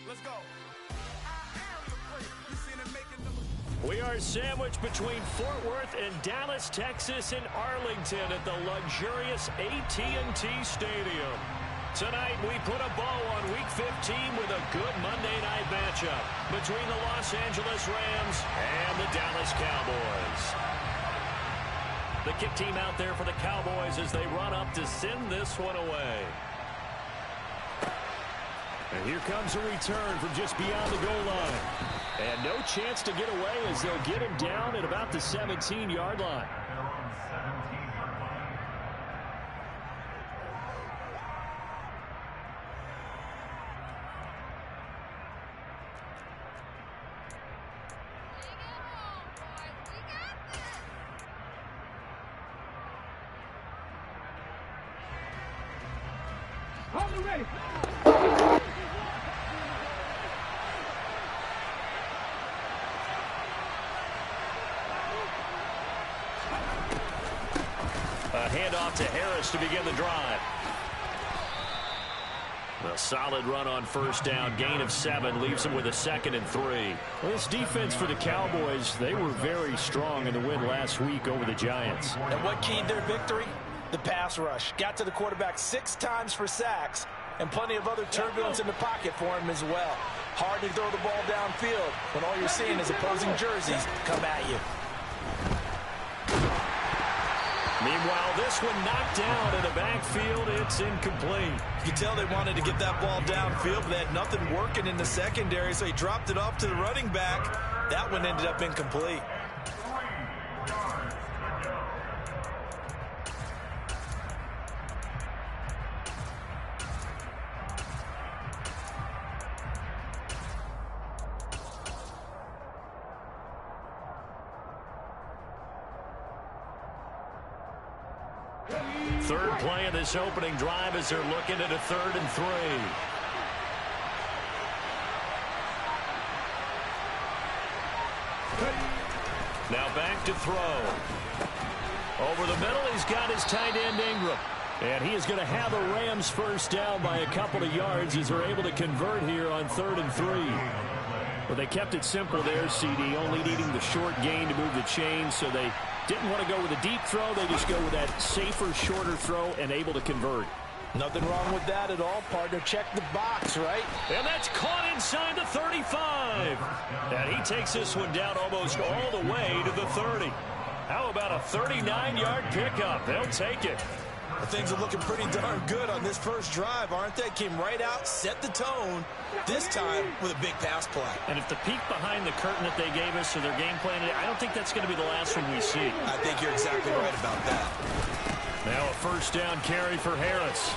Let's go. I am the great. You seen him making them. We are sandwiched between Fort Worth and Dallas, Texas, and Arlington at the luxurious AT&T Stadium. Tonight, we put a bow on Week 15 with a good Monday night matchup between the Los Angeles Rams and the Dallas Cowboys. The kick team out there for the Cowboys as they run up to send this one away. And here comes a return from just beyond the goal line. And no chance to get away as they'll get him down at about the 17-yard line. Ready. A handoff to Harris to begin the drive. A solid run on first down. Gain of 7 leaves them with a 2nd and 3. Well, this defense for the Cowboys, they were very strong in the win last week over the Giants. And what keyed their victory? The pass rush. Got to the quarterback 6 times for sacks, and plenty of other turbulence in the pocket for him as well. Hard to throw the ball downfield when all you're seeing is opposing jerseys come at you. Meanwhile, this one knocked down in the backfield. It's incomplete. You can tell they wanted to get that ball downfield, but they had nothing working in the secondary, so he dropped it off to the running back. That one ended up incomplete. Third play of this opening drive as they're looking at a 3rd and 3. Now back to throw. Over the middle, he's got his tight end Ingram. And he is going to have a Rams first down by a couple of yards as they're able to convert here on 3rd and 3. Well, they kept it simple there, CD, only needing the short gain to move the chains, so they didn't want to go with a deep throw. They just go with that safer, shorter throw and able to convert. Nothing wrong with that at all, partner. Check the box, right? And that's caught inside the 35. And he takes this one down almost all the way to the 30. How about a 39-yard pickup? They'll take it. Things are looking pretty darn good on this first drive, aren't they? Came right out, set the tone, this time with a big pass play. And if the peek behind the curtain that they gave us or their game plan, I don't think that's going to be the last one we see. I think you're exactly right about that. Now a first down carry for Harris.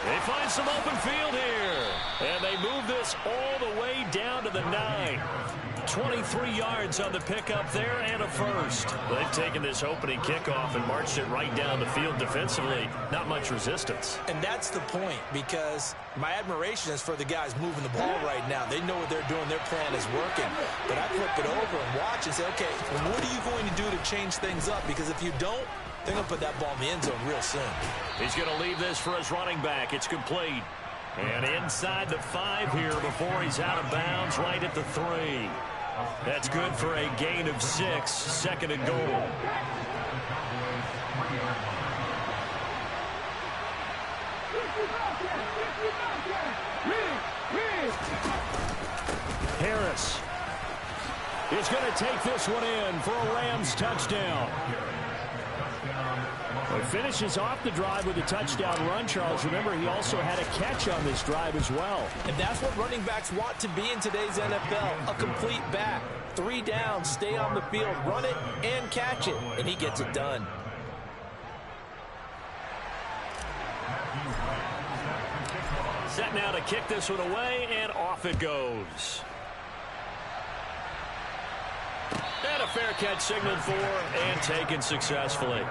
They find some open field here. And they move this all the way down to the 9. 23 yards on the pickup there and a first. They've taken this opening kickoff and marched it right down the field defensively. Not much resistance. And that's the point, because my admiration is for the guys moving the ball right now. They know what they're doing. Their plan is working. But I flip it over and watch and say, okay, well, what are you going to do to change things up? Because if you don't, they're going to put that ball in the end zone real soon. He's going to leave this for his running back. It's complete. And inside the 5 here before he's out of bounds right at the 3. That's good for a gain of 6, 2nd and goal. Harris is going to take this one in for a Rams touchdown. He finishes off the drive with a touchdown run, Charles. Remember, he also had a catch on this drive as well. And that's what running backs want to be in today's NFL, a complete back. 3 downs, stay on the field, run it, and catch it. And he gets it done. Set now to kick this one away, and off it goes. And a fair catch signaled for and taken successfully.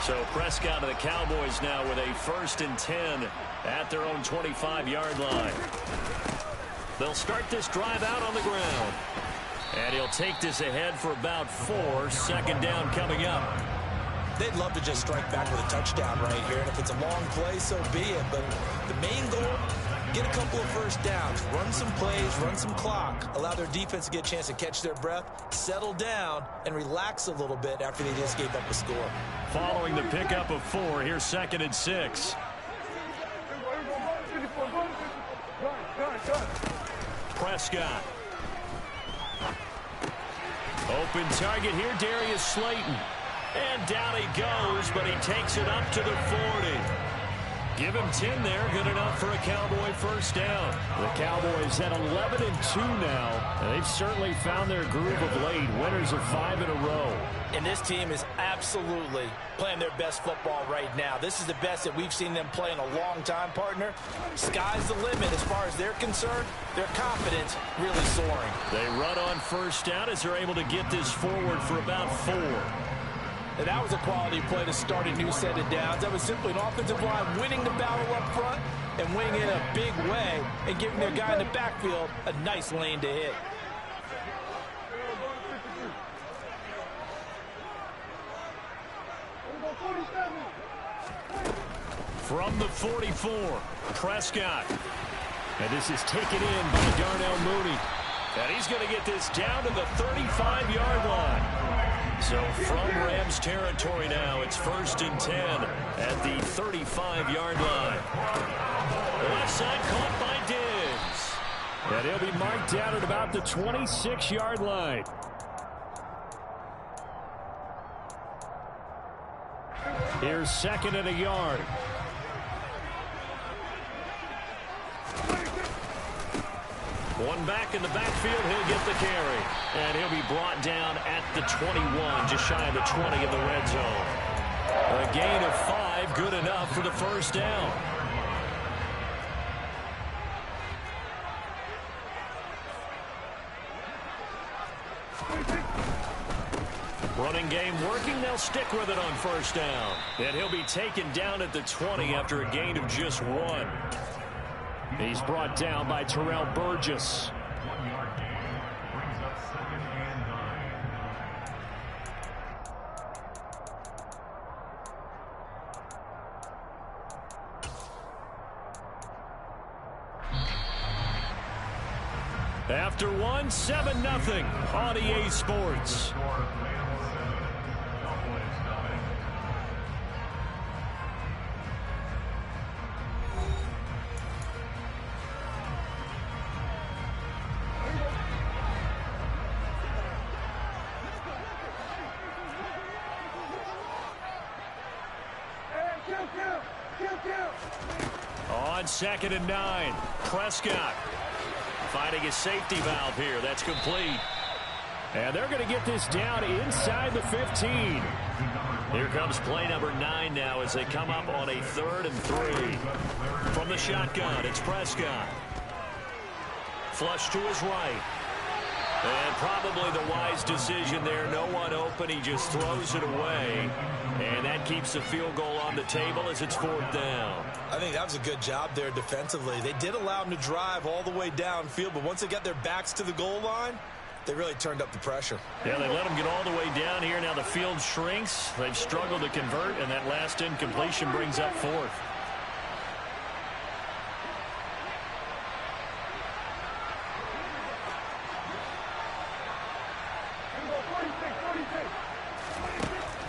So Prescott of the Cowboys now with a 1st and 10 at their own 25-yard line. They'll start this drive out on the ground. And he'll take this ahead for about 4. 2nd down coming up. They'd love to just strike back with a touchdown right here. And if it's a long play, so be it. But the main goal, get a couple of first downs, run some plays, run some clock, allow their defense to get a chance to catch their breath, settle down, and relax a little bit after they just gave up a score. Following the pickup of 4, here's 2nd and 6. Prescott. Open target here, Darius Slayton. And down he goes, but he takes it up to the 40. Give him 10 there, good enough for a Cowboy 1st down. The Cowboys at 11-2 now, and they've certainly found their groove of late. Winners of 5 in a row. And this team is absolutely playing their best football right now. This is the best that we've seen them play in a long time, partner. Sky's the limit as far as they're concerned. Their confidence really soaring. They run on 1st down as they're able to get this forward for about 4. And that was a quality play to start a new set of downs. That was simply an offensive line winning the battle up front and winning in a big way and giving their guy in the backfield a nice lane to hit. From the 44, Prescott. And this is taken in by Darnell Mooney. And he's going to get this down to the 35-yard line. So from Rams territory now, it's 1st and 10 at the 35-yard line. Left side caught by Diggs. And he'll be marked down at about the 26-yard line. Here's 2nd and a yard. One back in the backfield, he'll get the carry. And he'll be brought down at the 21, just shy of the 20 in the red zone. A gain of 5, good enough for the 1st down. Running game working, they'll stick with it on 1st down. And he'll be taken down at the 20 after a gain of just 1. He's brought down by Terrell Burgess. After 1, 7-0 on EA Sports. On 2nd and 9, Prescott finding his safety valve here. That's complete. And they're going to get this down inside the 15. Here comes play number 9 now as they come up on a 3rd and 3. From the shotgun, it's Prescott. Flush to his right. And probably the wise decision there. No one open. He just throws it away. And that keeps the field goal on the table as it's 4th down. I think that was a good job there defensively. They did allow them to drive all the way downfield, but once they got their backs to the goal line, they really turned up the pressure. Yeah, they let them get all the way down here. Now the field shrinks. They've struggled to convert, and that last incompletion brings up 4th.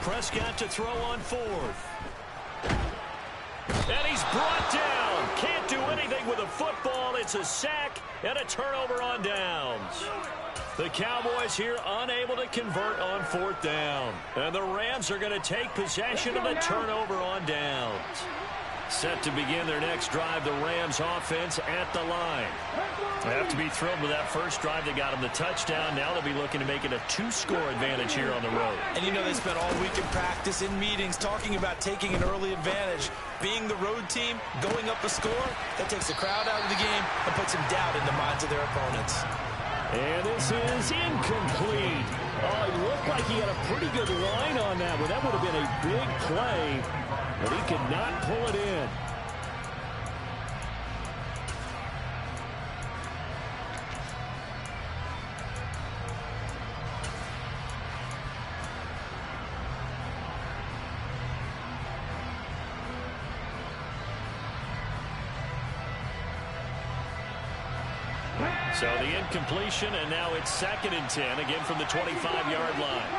Prescott to throw on 4th. And he's brought down. Can't do anything with a football. It's a sack and a turnover on downs. The Cowboys here unable to convert on 4th down. And the Rams are going to take possession of the turnover on downs. Set to begin their next drive, the Rams offense at the line. They have to be thrilled with that first drive. They got them the touchdown. Now they'll be looking to make it a 2-score advantage here on the road. And you know they spent all week in practice, in meetings, talking about taking an early advantage. Being the road team, going up a score, that takes the crowd out of the game and puts some doubt in the minds of their opponents. And this is incomplete. Oh, it looked like he had a pretty good line on that one. That would have been a big play, but he could not pull it in. So the incompletion, and now it's 2nd and 10, again from the 25-yard line.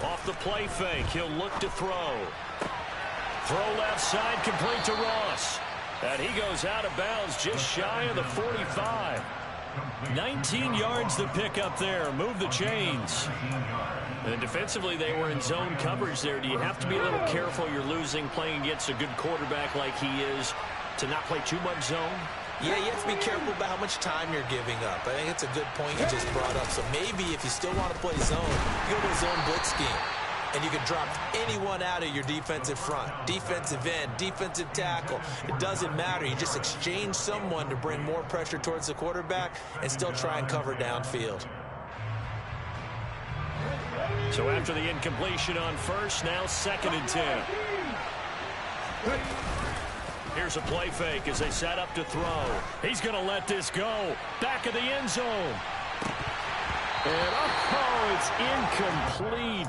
Off the play fake, he'll look to throw. Throw left side, complete to Ross. And he goes out of bounds just shy of the 45. 19 yards to pick up there. Move the chains. And defensively, they were in zone coverage there. Do you have to be a little careful? You're losing playing against a good quarterback like he is to not play too much zone? Yeah, you have to be careful about how much time you're giving up. I think it's a good point you just brought up. So maybe if you still want to play zone, you go to a zone blitz scheme. And you can drop anyone out of your defensive front. Defensive end, defensive tackle. It doesn't matter. You just exchange someone to bring more pressure towards the quarterback and still try and cover downfield. So after the incompletion on first, now 2nd and 10. Here's a play fake as they set up to throw. He's going to let this go. Back of the end zone. And it's incomplete.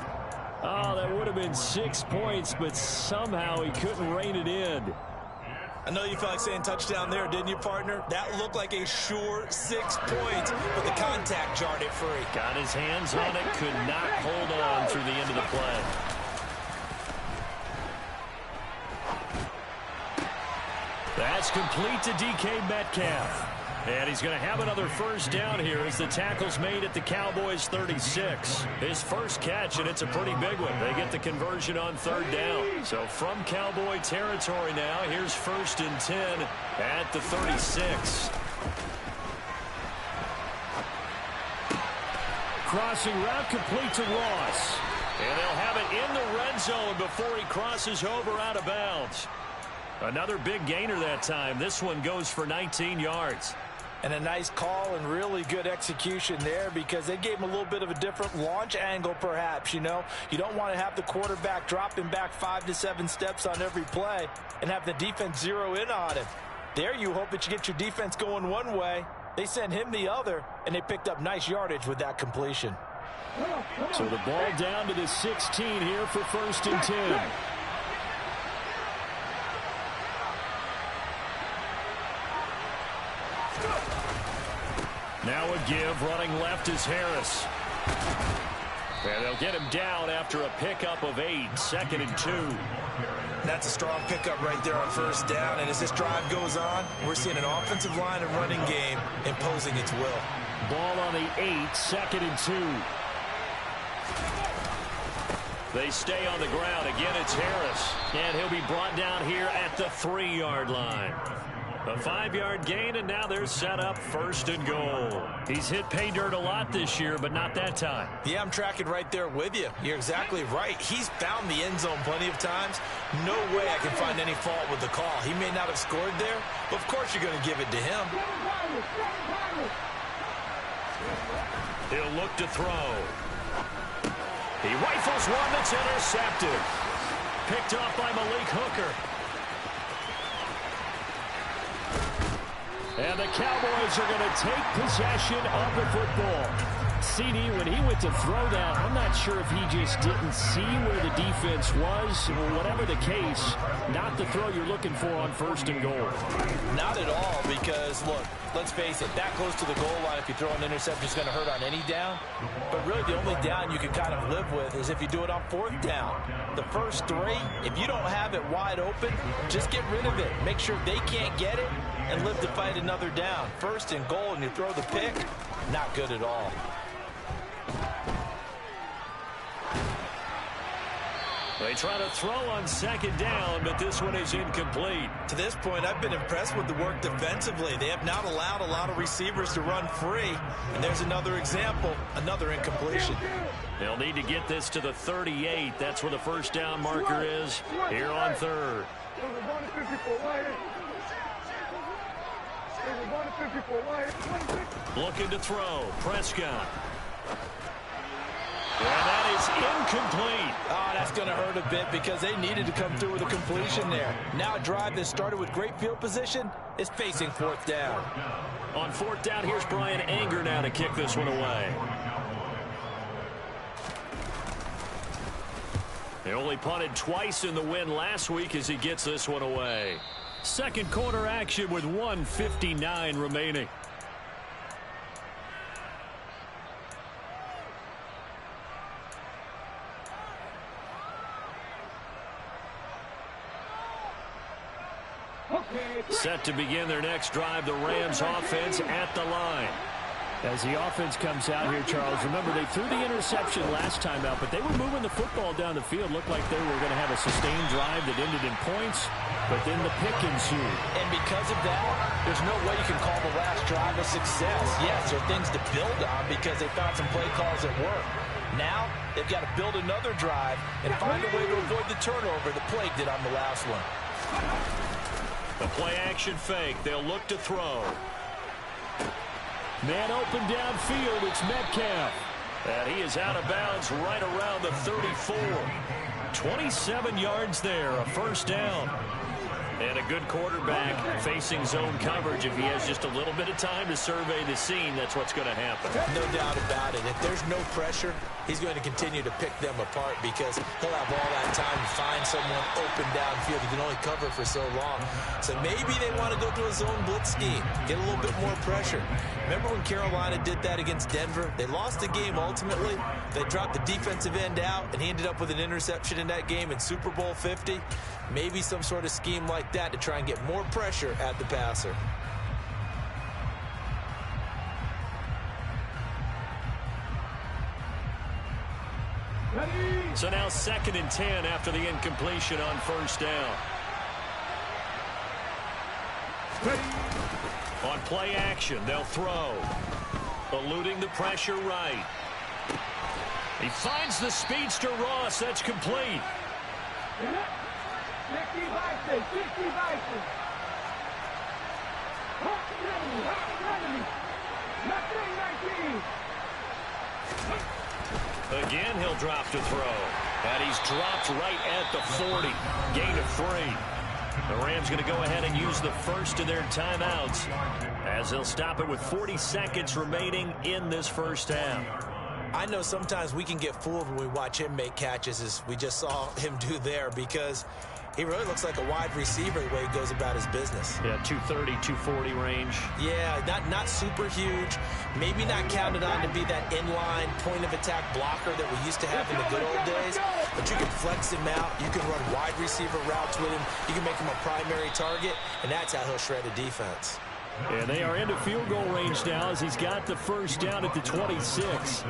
Oh, that would have been 6 points, but somehow he couldn't rein it in. I know you felt like saying touchdown there, didn't you, partner? That looked like a sure 6 points, but the contact jarred it free. Got his hands on it, could not hold on through the end of the play. That's complete to DK Metcalf. And he's going to have another first down here as the tackle's made at the Cowboys' 36. His first catch, and it's a pretty big one. They get the conversion on 3rd down. So from Cowboy territory now, here's 1st and 10 at the 36. Crossing route complete to Ross. And they'll have it in the red zone before he crosses over out of bounds. Another big gainer that time. This one goes for 19 yards. And a nice call and really good execution there because they gave him a little bit of a different launch angle perhaps, you know. You don't want to have the quarterback dropping back 5 to 7 steps on every play and have the defense zero in on him. There you hope that you get your defense going one way. They sent him the other, and they picked up nice yardage with that completion. So the ball down to the 16 here for 1st and 10. Now a give, running left is Harris. And they'll get him down after a pickup of 8, 2nd and 2. That's a strong pickup right there on 1st down, and as this drive goes on, we're seeing an offensive line and running game imposing its will. Ball on the 8, 2nd and 2. They stay on the ground. Again, it's Harris. And he'll be brought down here at the 3-yard line. A 5-yard gain, and now they're set up 1st and goal. He's hit pay dirt a lot this year, but not that time. Yeah, I'm tracking right there with you. You're exactly right. He's found the end zone plenty of times. No way I can find any fault with the call. He may not have scored there, but of course you're going to give it to him. He'll look to throw. He rifles one that's intercepted. Picked off by Malik Hooker. And the Cowboys are going to take possession of the football. CD, when he went to throw that, I'm not sure if he just didn't see where the defense was. Whatever the case, not the throw you're looking for on 1st and goal. Not at all, because, look, let's face it, that close to the goal line, if you throw an interception, it's going to hurt on any down. But really, the only down you can kind of live with is if you do it on 4th down. The first 3, if you don't have it wide open, just get rid of it. Make sure they can't get it and live to fight another down. 1st and goal, and you throw the pick, not good at all. They try to throw on 2nd down, but this one is incomplete. To this point, I've been impressed with the work defensively. They have not allowed a lot of receivers to run free. And there's another example, another incompletion. They'll need to get this to the 38. That's where the 1st down marker is here on 3rd. Looking to throw. Prescott. And that is incomplete. Oh, that's going to hurt a bit because they needed to come through with a completion there. Now a drive that started with great field position is facing fourth down. On fourth down, here's Brian Anger now to kick this one away. They only punted twice in the win last week as he gets this one away. Second quarter action with 1:59 remaining. Set to begin their next drive, the Rams offense at the line. As the offense comes out here, Charles, remember they threw the interception last time out, but they were moving the football down the field. Looked like they were going to have a sustained drive that ended in points, but then the pick ensued. And because of that, there's no way you can call the last drive a success. Yes, there are things to build on because they found some play calls that work. Now, they've got to build another drive and find a way to avoid the turnover the Plague did on the last one. The play-action fake. They'll look to throw. Man open downfield. It's Metcalf. And he is out of bounds right around the 34. 27 yards there, a first down. And a good quarterback facing zone coverage. If he has just a little bit of time to survey the scene, that's what's going to happen. No doubt about it. If there's no pressure, he's going to continue to pick them apart because he'll have all that time to find someone open downfield. He can only cover for so long. So maybe they want to go to a zone blitz scheme, get a little bit more pressure. Remember when Carolina did that against Denver? They lost the game ultimately. They dropped the defensive end out, and he ended up with an interception in that game in Super Bowl 50. Maybe some sort of scheme like that to try and get more pressure at the passer. So now 2nd and 10 after the incompletion on first down. On play action, they'll throw. Eluding the pressure right. He finds the speedster Ross. That's complete. Again, he'll drop to throw. And he's dropped right at the 40. Gain of 3. The Rams going to go ahead and use the first of their timeouts as they'll stop it with 40 seconds remaining in this first half. I know sometimes we can get fooled when we watch him make catches as we just saw him do there because he really looks like a wide receiver the way he goes about his business. Yeah, 230, 240 range. Yeah, not super huge. Maybe not counted on to be that inline point-of-attack blocker that we used to have in the good old days. But you can flex him out. You can run wide receiver routes with him. You can make him a primary target, and that's how he'll shred a defense. And they are into field goal range now as he's got the first down at the 26.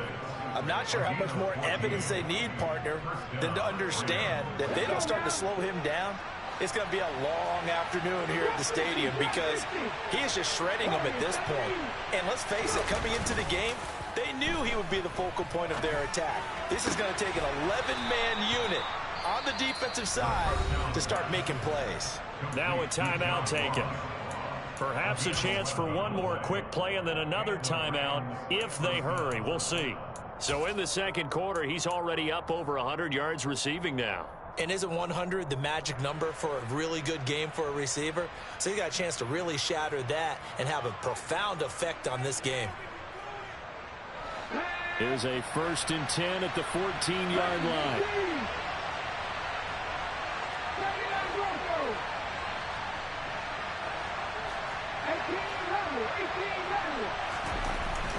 I'm not sure how much more evidence they need, partner, than to understand that if they don't start to slow him down, it's going to be a long afternoon here at the stadium because he is just shredding them at this point. And let's face it, coming into the game, they knew he would be the focal point of their attack. This is going to take an 11-man unit on the defensive side to start making plays. Now a timeout taken. Perhaps a chance for one more quick play and then another timeout if they hurry. We'll see. So in the second quarter, he's already up over 100 yards receiving now. And isn't 100 the magic number for a really good game for a receiver? So he got a chance to really shatter that and have a profound effect on this game. Here's a 1st and 10 at the 14-yard line.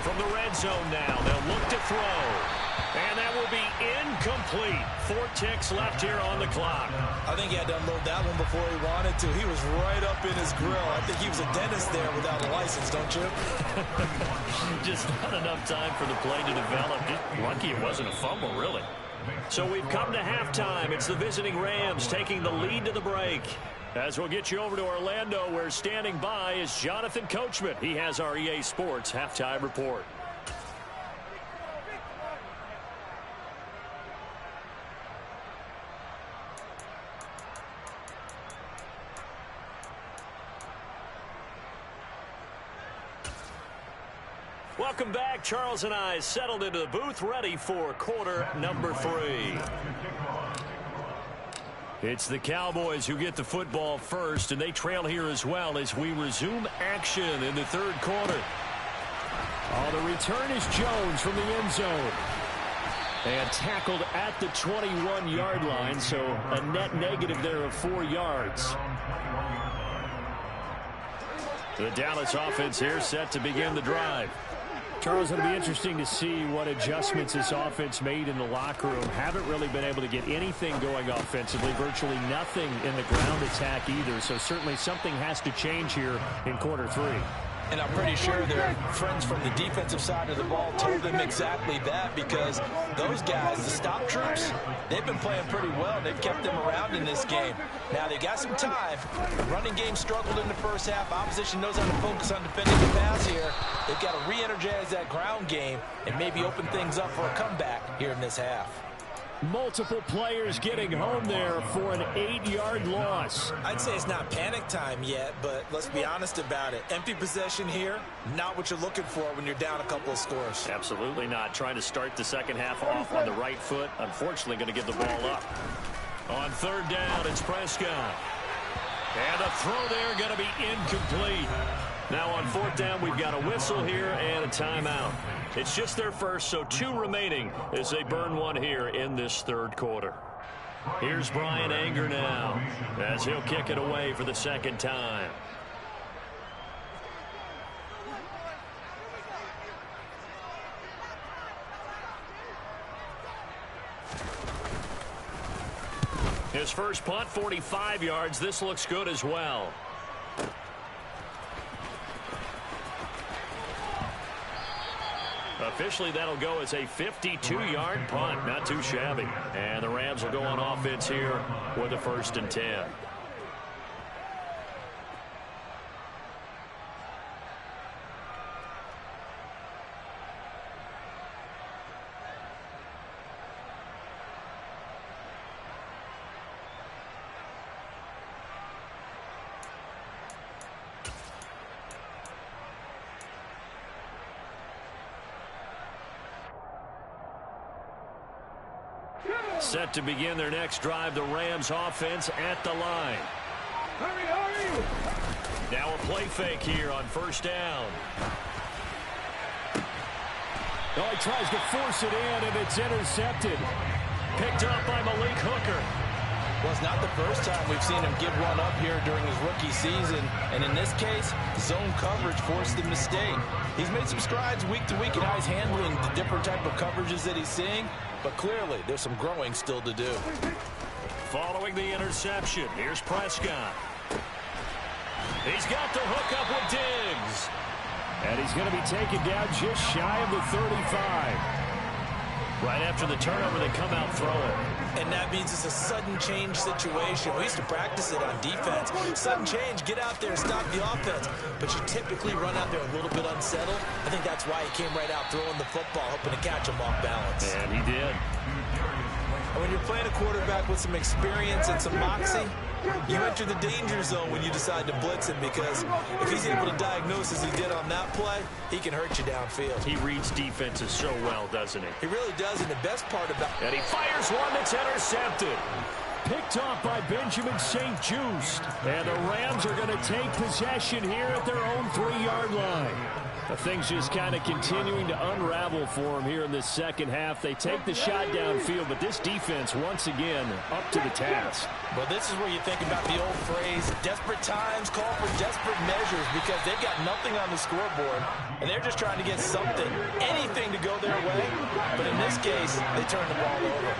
From the red zone now, they'll look to throw. And that will be incomplete. 4 ticks left here on the clock. I think he had to unload that one before he wanted to. He was right up in his grill. I think he was a dentist there without a license, don't you? Just not enough time for the play to develop. Just lucky it wasn't a fumble, really. So we've come to halftime. It's the visiting Rams taking the lead to the break. As we'll get you over to Orlando, where standing by is Jonathan Coachman. He has our EA Sports halftime report. Welcome back. Charles and I settled into the booth, ready for quarter number 3. It's the Cowboys who get the football first, and they trail here as well as we resume action in the third quarter. Oh, the return is Jones from the end zone. And tackled at the 21-yard line, so a net negative there of 4 yards. The Dallas offense here set to begin the drive. Charles, it'll be interesting to see what adjustments this offense made in the locker room. Haven't really been able to get anything going offensively, virtually nothing in the ground attack either. So certainly something has to change here in quarter 3. And I'm pretty sure their friends from the defensive side of the ball told them exactly that, because those guys, the stop troops, they've been playing pretty well. They've kept them around in this game. Now, they got some time. The running game struggled in the first half. Opposition knows how to focus on defending the pass here. They've got to re-energize that ground game and maybe open things up for a comeback here in this half. Multiple players getting home there for an 8-yard loss. I'd say it's not panic time yet, but let's be honest about it. Empty possession here, not what you're looking for when you're down a couple of scores. Absolutely not. Trying to start the second half off on the right foot. Unfortunately, going to give the ball up. On third down, it's Prescott. And the throw there going to be incomplete. Now on fourth down, we've got a whistle here and a timeout. It's just their first, so 2 remaining as they burn one here in this third quarter. Here's Brian Anger now as he'll kick it away for the second time. His first punt, 45 yards. This looks good as well. Officially, that'll go as a 52-yard punt. Not too shabby. And the Rams will go on offense here with a 1st and 10. Set to begin their next drive, the Rams offense at the line. Hurry! Now a play fake here on first down. Oh, he tries to force it in, and it's intercepted. Picked up by Malik Hooker. Well, it's not the first time we've seen him give one up here during his rookie season. And in this case, zone coverage forced the mistake. He's made some strides week to week in how he's handling the different type of coverages that he's seeing. But clearly, there's some growing still to do. Following the interception, here's Prescott. He's got the hook up with Diggs. And he's going to be taken down just shy of the 35. Right after the turnover, they come out throwing. And that means it's a sudden change situation. We used to practice it on defense. Sudden change, get out there, stop the offense. But you typically run out there a little bit unsettled. I think that's why he came right out throwing the football, hoping to catch him off balance. And he did. And when you're playing a quarterback with some experience and some moxie, you enter the danger zone when you decide to blitz him, because if he's able to diagnose as he did on that play, he can hurt you downfield. He reads defenses so well, doesn't he? He really does, and the best part about it. And he fires one that's intercepted. Picked off by Benjamin St-Juste. And the Rams are going to take possession here at their own 3-yard line. The thing's just kind of continuing to unravel for them here in this second half. They take the shot downfield, but this defense, once again, up to the task. Well, this is where you think about the old phrase, desperate times call for desperate measures, because they've got nothing on the scoreboard, and they're just trying to get something, anything to go their way. But in this case, they turn the ball over.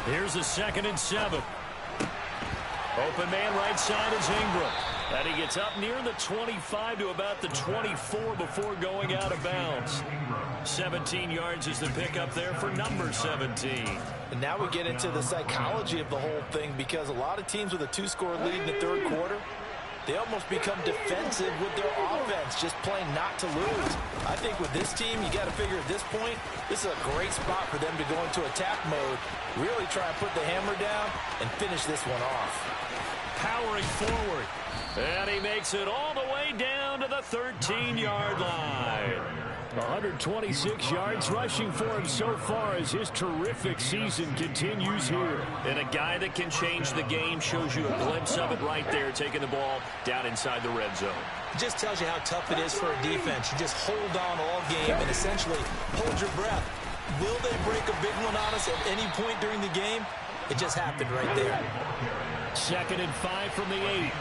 Here's a 2nd and 7. Open man right side is Ingram. And he gets up near the 25 to about the 24 before going out of bounds. 17 yards is the pickup there for number 17. And now we get into the psychology of the whole thing, because a lot of teams with a 2-score lead in the third quarter, they almost become defensive with their offense, just playing not to lose. I think with this team, you got to figure at this point, this is a great spot for them to go into attack mode, really try and put the hammer down and finish this one off. Powering forward. And he makes it all the way down to the 13-yard line. 126 yards rushing for him so far as his terrific season continues here. And a guy that can change the game, shows you a glimpse of it right there, taking the ball down inside the red zone. It just tells you how tough it is for a defense. You just hold on all game and essentially hold your breath. Will they break a big one on us at any point during the game? It just happened right there. 2nd and 5 from the 8.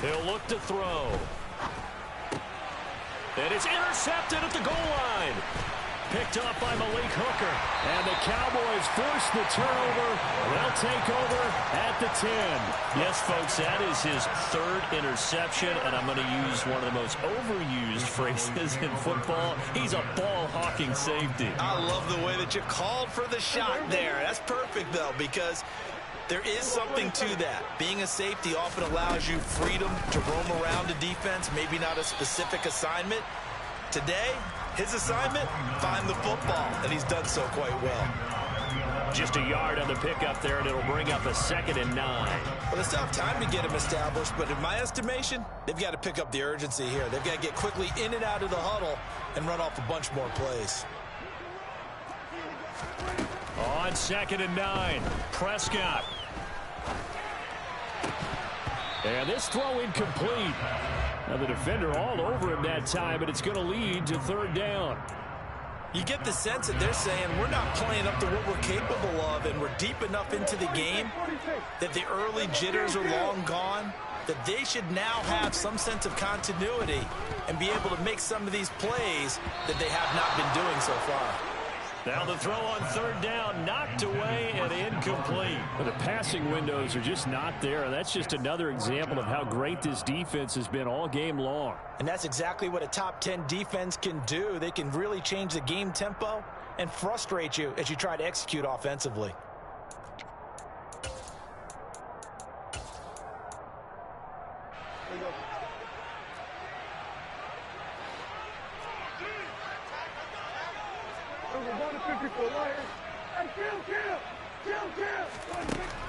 He'll look to throw. And it's intercepted at the goal line. Picked up by Malik Hooker. And the Cowboys force the turnover. They'll take over at the 10. Yes, folks, that is his 3rd interception, and I'm going to use one of the most overused phrases in football. He's a ball-hawking safety. I love the way that you called for the shot there. That's perfect, though, because there is something to that. Being a safety often allows you freedom to roam around a defense, maybe not a specific assignment. Today, his assignment, find the football, and he's done so quite well. Just a yard on the pickup there, and it'll bring up a 2nd and 9. Well, they still have time to get him established, but in my estimation, they've got to pick up the urgency here. They've got to get quickly in and out of the huddle and run off a bunch more plays. On 2nd and 9, Prescott. And this throw incomplete. Now the defender all over him that time, but it's going to lead to 3rd down. You get the sense that they're saying we're not playing up to what we're capable of, and we're deep enough into the game that the early jitters are long gone, that they should now have some sense of continuity and be able to make some of these plays that they have not been doing so far. Now the throw on 3rd down, knocked away and incomplete. But the passing windows are just not there. That's just another example of how great this defense has been all game long. And that's exactly what a top 10 defense can do. They can really change the game tempo and frustrate you as you try to execute offensively.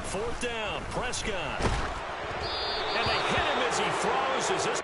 Fourth down, Prescott. And they hit him as he throws as this